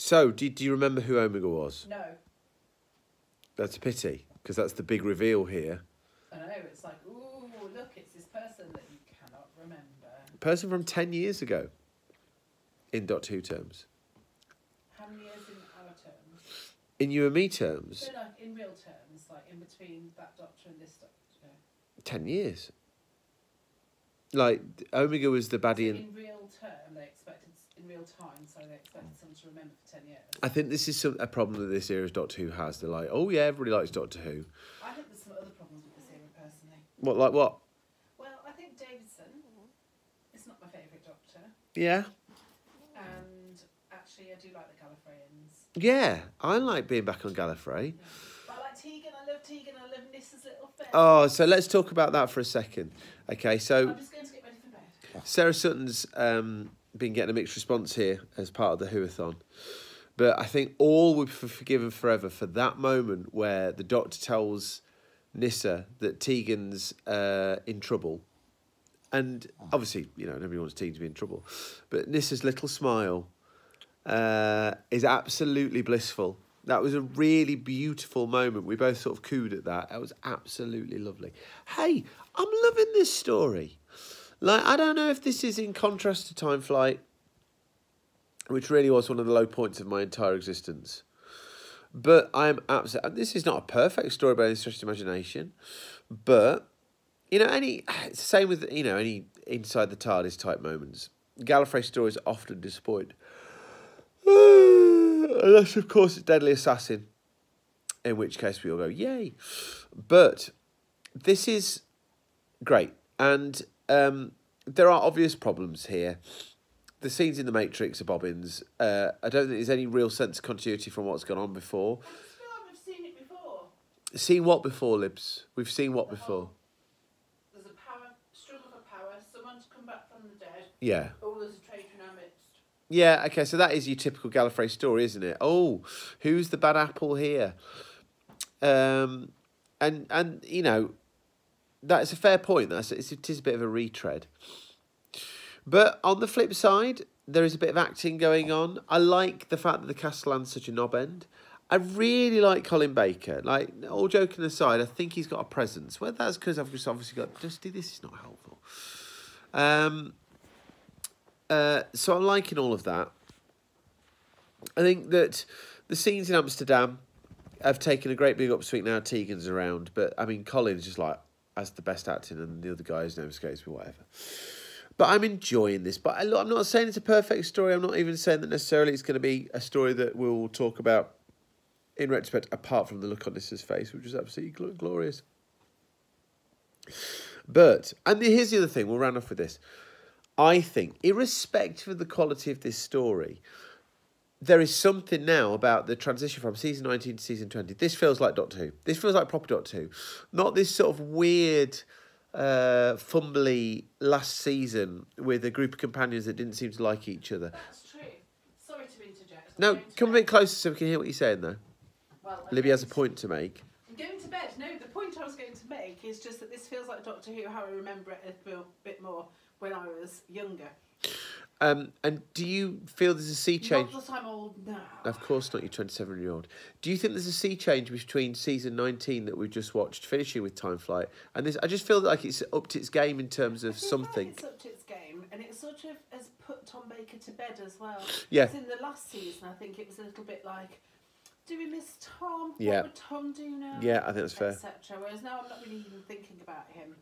So, do you remember who Omega was? No. That's a pity, because that's the big reveal here. I know, it's like, ooh, look, it's this person that you cannot remember. Person from 10 years ago, in Doctor Who terms. How many years in our terms? In you and me terms? So, like, in real terms, like, in between that Doctor and this Doctor. 10 years. Like, Omega was the baddie. So in real term, they expected, in real time, so they expected someone to remember for 10 years. I think this is a problem that this era's Doctor Who has. They're like, oh yeah, everybody likes Doctor Who. I think there's some other problems with this era, personally. What, like what? Well, I think Davidson is not my favourite Doctor. Yeah. And actually, I do like the Gallifreyans. Yeah, I like being back on Gallifrey. Yeah. But I like Tegan, I love Tegan, I love Nissa's little face. Oh, so let's talk about that for a second. Okay, so I'm just going to get ready for bed. Sarah Sutton's been getting a mixed response here as part of the Whoathon. But I think all would be forgiven forever for that moment where the Doctor tells Nyssa that Tegan's in trouble. And obviously, you know, nobody wants Tegan to be in trouble. But Nyssa's little smile is absolutely blissful. That was a really beautiful moment. We both sort of cooed at that. That was absolutely lovely. Hey, I'm loving this story. Like, I don't know if this is in contrast to Time Flight, which really was one of the low points of my entire existence. But I'm absolutely... This is not a perfect story by any stretch of imagination. But, you know, it's the same with, you know, any inside the TARDIS type moments. Gallifrey stories often disappoint. Unless, of course, it's Deadly Assassin. In which case we all go, yay. But this is great. And there are obvious problems here. The scenes in The Matrix are bobbins. I don't think there's any real sense of continuity from what's gone on before. I just feel like we've seen it before. Seen what before, Libs? We've seen what before? There's a struggle for power, someone to come back from the dead. Yeah. Oh, there's a traitor in our midst. Yeah, okay, so that is your typical Gallifrey story, isn't it? Oh, who's the bad apple here? And you know, that's a fair point. It is a bit of a retread. But on the flip side, there is a bit of acting going on. I like the fact that the Castellan's such a knob end. I really like Colin Baker. Like, all joking aside, I think he's got a presence. Well, that's because I've just obviously got... Dusty, this is not helpful. So I'm liking all of that. I think that the scenes in Amsterdam have taken a great big upswing now. Tegan's around. But, I mean, Colin's just like, has the best acting, and the other guy's name escapes me, whatever. But I'm enjoying this. But I'm not saying it's a perfect story. I'm not even saying that necessarily it's going to be a story that we'll talk about in retrospect, apart from the look on Nissa's face, which was absolutely glorious. But, and here's the other thing, we'll round off with this. I think, irrespective of the quality of this story, there is something now about the transition from season 19 to season 20. This feels like Doctor Who. This feels like proper Doctor Who. Not this sort of weird... fumbly last season with a group of companions that didn't seem to like each other. That's true. Sorry to interject. No, come a bit closer so we can hear what you're saying, though. Well, Libby has a point to make. I'm going to bed. No, the point I was going to make is just that this feels like Doctor Who, how I remember it a bit more when I was younger. And do you feel there's a sea change? Not that I'm old now. Of course not, you're 27-year-old. Do you think there's a sea change between season 19 that we've just watched, finishing with Time Flight, and this? I just feel like it's upped its game in terms of something. It's upped its game, and it sort of has put Tom Baker to bed as well. Yeah. Because in the last season, I think it was a little bit like, do we miss Tom? Yeah. What would Tom do now? Yeah, I think that's fair. Etc. Whereas now I'm not really even thinking about him.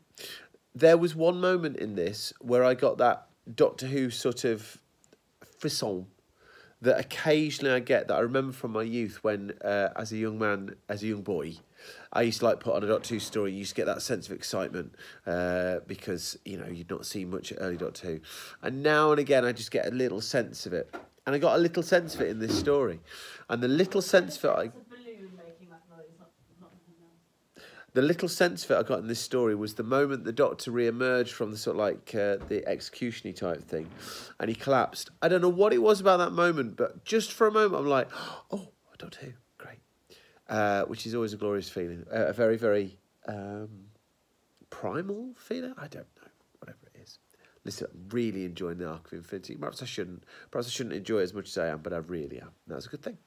There was one moment in this where I got that Doctor Who sort of frisson that occasionally I get, that I remember from my youth when, as a young boy, I used to like put on a Doctor Who story. You used to get that sense of excitement because, you know, you'd not seen much early Doctor Who. And now and again, I just get a little sense of it. And I got a little sense of it in this story. And the little sense of it... The little sense of it I got in this story was the moment the Doctor re-emerged from the sort of like the execution-y type thing, and he collapsed. I don't know what it was about that moment, but just for a moment I'm like, oh, Doctor Who, great. Which is always a glorious feeling. A very, very primal feeling? I don't know. Whatever it is. listen, I'm really enjoying the arc of Infinity. Perhaps I shouldn't enjoy it as much as I am, but I really am. That's a good thing.